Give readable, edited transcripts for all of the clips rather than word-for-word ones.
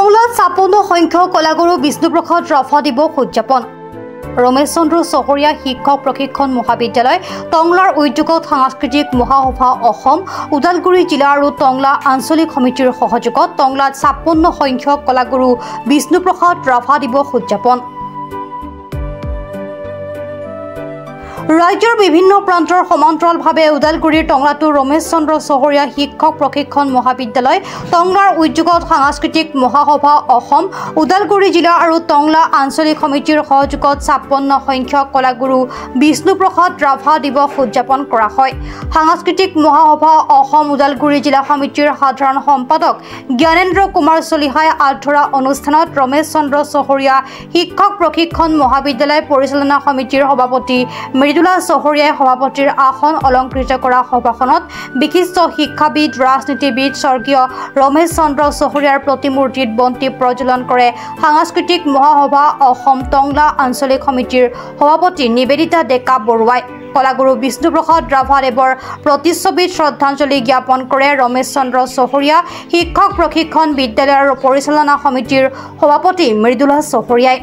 টংলাত ৫৬ সংখ্যক কলাগুৰু বিষ্ণুপ্ৰসাদ ৰাভা দিৱস উদযাপন। ৰমেশ চন্দ্ৰ চহৰীয়া শিক্ষক প্ৰশিক্ষণ মহাবিদ্যালয়, টংলাৰ উদ্যোগত সাংস্কৃতিক মহাসভা অসম, ওদালগুৰি জিলা আৰু টংলা আঞ্চলিক সমিতিৰ সহযোগত টংলাত ৫৬ সংখ্যক কলাগুৰু বিষ্ণুপ্ৰসাদ ৰাভা দিৱস উদযাপন। ৰাজ্যৰ বিভিন্ন প্ৰান্তৰ সমান্তৰালভাৱে ওদালগুৰিৰ টংলাটো ৰমেশ চন্দ্ৰ চহৰীয়া শিক্ষক প্ৰশিক্ষণ মহাবিদ্যালয়, টংলাৰ উদ্যোগত সাংস্কৃতিক মহাসভা অসম, ওদালগুৰি জিলা আৰু টংলা আঞ্চলিক সমিতিৰ সহযোগত ৫৬ সংখ্যক কলাগুৰু বিষ্ণুপ্ৰসাদ ৰাভা দিৱস উদযাপন কৰা হয়। সাংস্কৃতিক মহাসভা অসম ওদালগুৰি জিলা সমিতিৰ সাধাৰণ সম্পাদক জ্ঞানেন্দ্ৰ কুমাৰ চলিহাই আঁত ধৰা অনুষ্ঠানত ৰমেশ চন্দ্ৰ চহৰীয়া শিক্ষক প্ৰশিক্ষণ মহাবিদ্যালয় পৰিচালনা সমিতিৰ সভাপতি মৃদুলা চহৰীয়াই সভাপতিৰ আসন অলংকৃত কৰা সভাখনত বিশিষ্ট শিক্ষাবিদ, ৰাজনীতিবিদ স্বৰ্গীয় ৰমেশ চন্দ্ৰ চহৰীয়াৰ প্ৰতিমূৰ্তিত বন্তি প্ৰজ্বলন কৰে। সাংস্কৃতিক মহাসভা অসম টংলা আঞ্চলিক সমিতিৰ সভাপতি নিবেদিতা ডেকা বৰুৱাই কলাগুৰু বিষ্ণুপ্ৰসাদ ৰাভাদেৱৰ প্ৰতিচ্ছবিত শ্ৰদ্ধাঞ্জলি জ্ঞাপন কৰে। ৰমেশ চন্দ্ৰ চহৰীয়া শিক্ষক প্ৰশিক্ষণ বিদ্যালয়ৰ পৰিচালনা সমিতিৰ সভাপতি মৃদুলা চহৰীয়াই।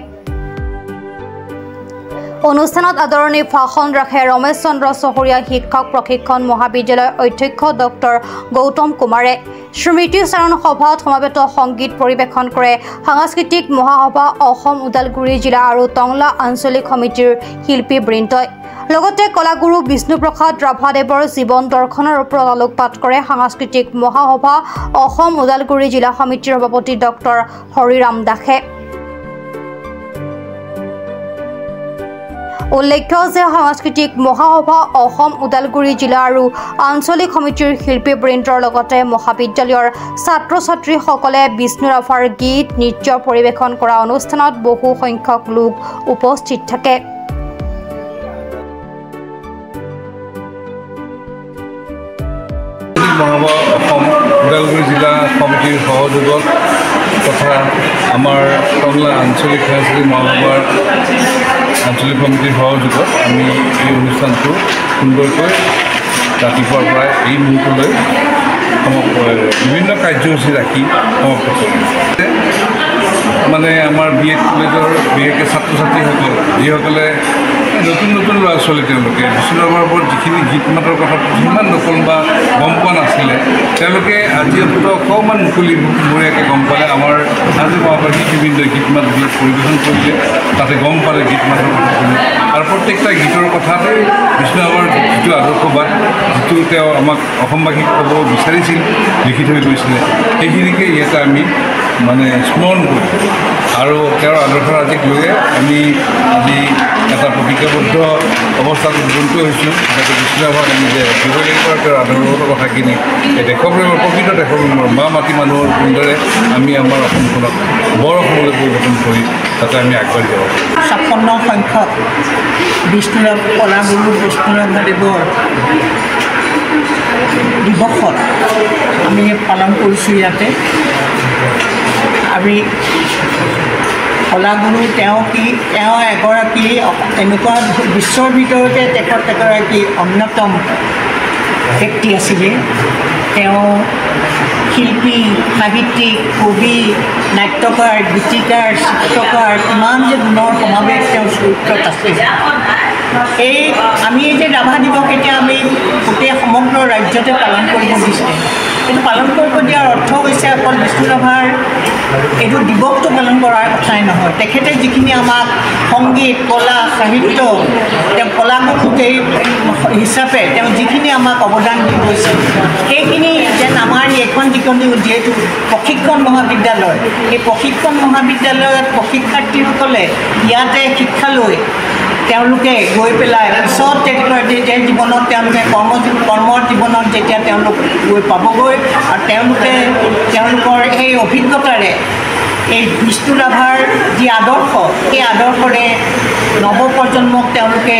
অনুষ্ঠানত আদৰণি ভাষণ ৰাখে ৰমেশ চন্দ্ৰ চহৰীয়া শিক্ষক প্ৰশিক্ষণ মহাবিদ্যালয়ৰ অধ্যক্ষ ডক্টৰ গৌতম কুমাৰে। স্মৃতি চাৰণ সভাত সমবেত সংগীত পৰিৱেশন কৰে সাংস্কৃতিক মহাসভা অসম ওদালগুৰি জিলা আৰু টংলা আঞ্চলিক সমিতিৰ শিল্পীবৃন্দই। লগতে কলাগুৰু বিষ্ণুপ্ৰসাদ ৰাভাদেৱৰ জীৱন দৰ্শনৰ ওপৰত আলোকপাত কৰে সাংস্কৃতিক মহাসভা অসম ওদালগুৰি জিলা সমিতিৰ সভাপতি ডক্টৰ হৰিৰাম দাসে। উল্লেখ্য যে সাংস্কৃতিক মহাসভা অসম ওদালগুৰি জিলা আৰু আঞ্চলিক সমিতিৰ শিল্পীবৃন্দৰ লগতে মহাবিদ্যালয়ৰ ছাত্ৰ ছাত্ৰীসকলে বিষ্ণু ৰাভাৰ গীত নৃত্য পৰিৱেশন কৰা অনুষ্ঠানত বহু সংখ্যক লোক উপস্থিত থাকে। মহাসভা অসম ওদালগুৰি জিলা সমিতিৰ সহযোগত তথা আমাৰ টংলা আঞ্চলিক সাংস্কৃতিক মহাসভাৰ আঞ্চলিক সমিতিৰ সহযোগত আমি এই অনুষ্ঠানটো সুন্দৰকৈ ৰাতিপুৱাৰ পৰা এই মুহূৰ্তলৈ বিভিন্ন কাৰ্যসূচী ৰাখি সমাপ্ত কৰিম। মানে আমাৰ BEd কলেজৰ বিশেষকৈ ছাত্ৰ ছাত্ৰীসকল যিসকলে নতুন নতুন ল'ৰা ছোৱালী তেওঁলোকে বিষ্ণু ৰাভাৰ ওপৰত যিখিনি গীত মাতৰ কথা সিমান নকল বা গম পোৱা নাছিলে, তেওঁলোকে আজি অকণমান মুকলিমূৰীয়াকৈ গম পালে। আমাৰ আজি মহাসভাৰ শিল্পীবৃন্দই গীত মাতবিলাক পৰিৱেশন কৰিলে, তাতে গম পালে গীত মাতৰ কথাখিনি আৰু প্ৰত্যেকটা গীতৰ কথাতে বিষ্ণু ৰাভাৰ যিটো আদৰ্শবাদ, যিটো তেওঁ আমাক অসমবাসীক ক'ব বিচাৰিছিল, লিখি থৈ গৈছিলে, সেইখিনিকে ইয়াতে আমি মানে স্মৰণ কৰোঁ আৰু তেওঁৰ আদৰ্শ ৰাজিক লৈয়ে আমি আজি এটা প্ৰতিজ্ঞাবদ্ধ অৱস্থাত উপনীত হৈছোঁ যাতে বিষ্ণু ৰাভাক আমি যে দিব লাগিব তেওঁৰ আদৰ্শগত কথাখিনি এই দেশপ্ৰেমৰ প্ৰকৃত দেশপ্ৰেমৰ মা মাটি মানুহৰ সুন্দৰে আমি আমাৰ অসমখনক বৰ অসমলৈ পৰিৱৰ্তন কৰি তাতে আমি আগবাঢ়ি যাব। ৫৬ সংখ্যক কলাগুৰু বিষ্ণু ৰাভাদেৱৰ দিৱসত আমি পালন কৰিছোঁ। ইয়াতে আমি কলাগুৰু তেওঁ এগৰাকী এনেকুৱা বিশ্বৰ ভিতৰতে তেখেত এগৰাকী অন্যতম ব্যক্তি আছিলে। তেওঁ শিল্পী, সাহিত্যিক, কবি, নাট্যকাৰ, গীতিকাৰ, চিত্ৰকাৰ, কিমান যে গুণৰ সমাৱেশ তেওঁৰ চৰিত্ৰত আছে। আমি এই যে ৰাভা দিৱস এতিয়া আমি গোটেই সমগ্ৰ ৰাজ্যতে পালন কৰিব দিছে। এইটো পালন কৰিব দিয়াৰ অৰ্থ হৈছে অকল বিষ্ণু ৰাভাৰ এইটো দিৱসটো পালন কৰাৰ কথাই নহয়, তেখেতে যিখিনি আমাক সংগীত, কলা, সাহিত্য, তেওঁ কলাগুৰু হিচাপে তেওঁ যিখিনি আমাক অৱদান দি গৈছে, সেইখিনি যেন আমাৰ এইখন যিহেতু প্ৰশিক্ষণ মহাবিদ্যালয়, এই প্ৰশিক্ষণ মহাবিদ্যালয়ত প্ৰশিক্ষাৰ্থীসকলে ইয়াতে শিক্ষা লৈ তেওঁলোকে গৈ পেলাই পিছত যেতিয়া জীৱনত তেওঁলোকে কৰ্মৰ জীৱনত যেতিয়া তেওঁলোক গৈ পাবগৈ আৰু তেওঁলোকৰ সেই অভিজ্ঞতাৰে এই বিষ্ণু ৰাভাৰ যি আদৰ্শ, সেই আদৰ্শৰে নৱপ্ৰজন্মক তেওঁলোকে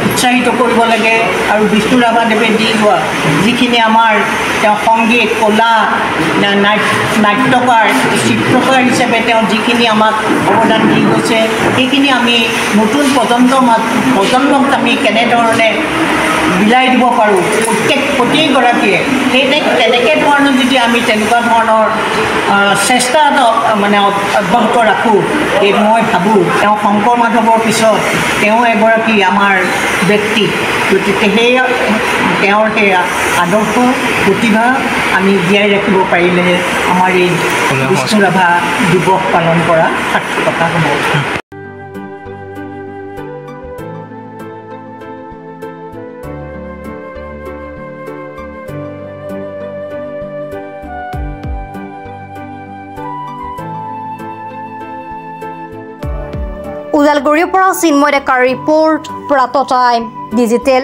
উৎসাহিত কৰিব লাগে আৰু বিষ্ণু ৰাভাদেৱে দি যোৱা যিখিনি আমাৰ তেওঁ সংগীত, কলা, নাট্যকাৰ, চিত্ৰকাৰ হিচাপে তেওঁ যিখিনি আমাক অৱদান দি গৈছে, সেইখিনি আমি নতুন প্ৰজন্মক আমি কেনেধৰণে বিলাই দিব পাৰোঁ প্ৰতিগৰাকীয়ে তেনেকৈ ধৰণৰ যদি আমি তেনেকুৱা ধৰণৰ চেষ্টা মানে অব্যাহত ৰাখোঁ এই মই ভাবোঁ তেওঁ শংকৰ মাধৱৰ পিছত তেওঁ এগৰাকী আমাৰ ব্যক্তি গতিকে সেই তেওঁৰ সেই আদৰ্শ প্ৰতিভা আমি জীয়াই ৰাখিব পাৰিলে আমাৰ এই বিষ্ণু ৰাভা দিৱস পালন কৰা সাৰ্থকতা হ'ব ওদালগুৰিৰ পৰা চিন্ময় ডেকাৰ ৰিপৰ্ট প্ৰাত টাইম ডিজিটেল।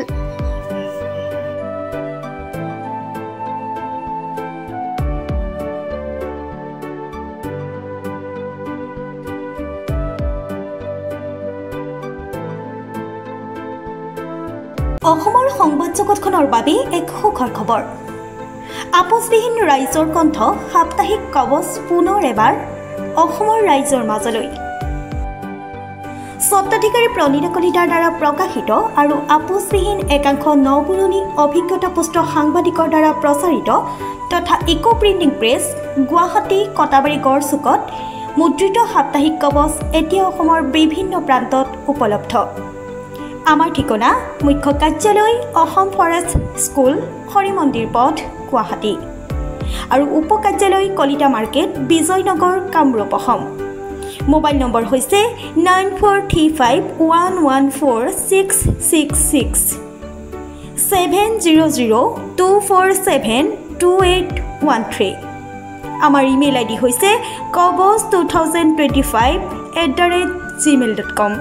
অসমৰ সংবাদ জগতখনৰ বাবে এক সুখৰ খবৰ। আপোচবিহীন ৰাইজৰ কণ্ঠ সাপ্তাহিক কবচ পুনৰ এবাৰ অসমৰ ৰাইজৰ মাজলৈ। স্বত্বাধিকাৰী প্ৰণীতা কলিতাৰ দ্বাৰা প্ৰকাশিত আৰু আপোচবিহীন একাংশ নপুৰণি অভিজ্ঞতাপুষ্ট সাংবাদিকৰ দ্বাৰা প্ৰচাৰিত তথা eco printing press Guwahati Katabari গড়চুকত মুদ্ৰিত সাপ্তাহিক কবচ এতিয়া অসমৰ বিভিন্ন প্ৰান্তত উপলব্ধ। আমাৰ ঠিকনা মুখ্য কাৰ্যালয় অসম ফৰেষ্ট স্কুল হৰিমন্দিৰ পথ গুৱাহাটী আৰু উপ কাৰ্যালয় Kalita market Bijoynagar Kamrup Assam. Mobile number হৈছে 9435114666 70024722813। আমাৰ ইমেইল আইডি হৈছে kobos2025@gmail.com।